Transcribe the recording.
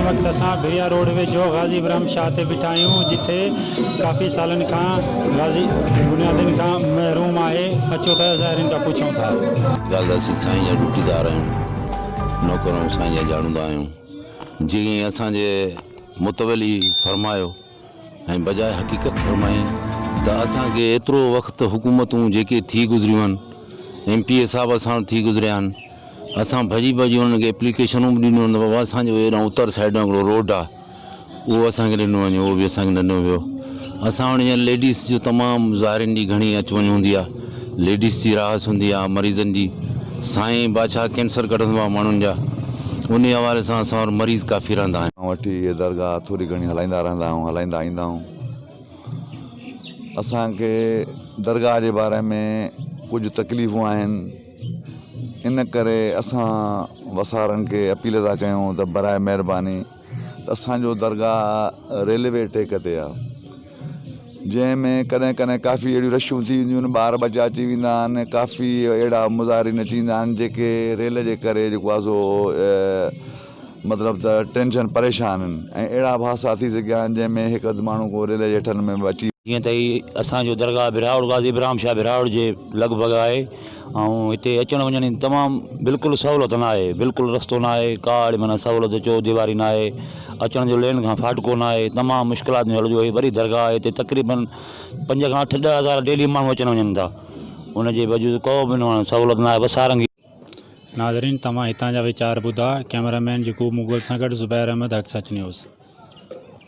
वक्त असां भिरिया रोड वेझो गाज़ी इब्राहिम शाह ते बीठा आहियूं, जिथे काफ़ी सालनि खां गाज़ी बुनियादियुनि खां महरूम आहे। अचो त असां हिननि खां पुछूं था। ॻाल्हि असीं साईं जा ड्यूटीदार आहियूं, नौकर ऐं साईं जा ॼाणंदा आहियूं। जीअं असांजे मुतवली फरमायो ऐं बजाए हक़ीक़त फरमाई त असांखे एतिरो वक़्तु हुकूमतूं जेके थी गुज़रियूं आहिनि, MP साहब असां थी गुज़रिया आहिनि, असां भॼी भॼी उन्हनि खे एप्लीकेशनूं बि ॾिनियूं आहिनि। बाबा असांजो हेॾां उत्तर साइड में हिकिड़ो रोड आहे, उहो असांखे ॾिनो वञे, उहो बि असांखे ॾिनो वियो। असां वटि लेडीस जो तमामु ज़ाहिरनि जी घणी अच वञ हूंदी आहे, लेडीस जी राहत हूंदी आहे, मरीज़नि जी। साईं बादशाह कैंसर कढंदो आहे माण्हुनि जा, उन हवाले सां असां वटि मरीज़ काफ़ी रहंदा आहिनि। वठी इहे दरगाह थोरी घणी हलाईंदा रहंदा आहियूं, हलाईंदा ईंदा आहियूं। असांखे दरगाह जे बारे में कुझु तकलीफ़ूं आहिनि, इन करे असां वसारनि खे अपील था कयूं त बराए महिरबानी असांजो दरगाह रेलवे ट्रैक ते आहे, जंहिंमें कॾहिं कॾहिं काफ़ी अहिड़ियूं रशियूं थी वेंदियूं आहिनि, ॿार बचा अची वेंदा आहिनि, काफ़ी अहिड़ा मुज़ाहिरीन अची वेंदा आहिनि जेके रेल जे करे जेको आहे सो मतिलबु त टेंशन परेशान आहिनि। ऐं अहिड़ा बि हादसा थी सघिया आहिनि जंहिंमें हिकु अधु माण्हू को रेल जे हेठनि में अची। जीअं त ही असांजो दरगाह बिरावड़ गाज़ी इब्राहिम शाह बिरावड़ जे लॻभॻि आहे, ऐं हिते अचण वञण जी तमामु बिल्कुलु सहूलियत न आहे, बिल्कुलु रस्तो न आहे, काड़ माना सहूलियत चो दीवारी न आहे, अचण जो लेन खां फाटको न आहे, तमामु मुश्किलात में हलंदो आहे। वरी दरगाह आहे हिते तक़रीबन 5 खां 8 ॾह हज़ार डेली माण्हू अचण वञनि था, उनजे वजूद को बि सहूलियत न आहे। वसारंगी नाज़रीन, तव्हां हितां जा वीचार ॿुधा। कैमरामैन यकूब मुगल सां गॾु ज़ुबैर अहमद, हक़ सच न्यूज़।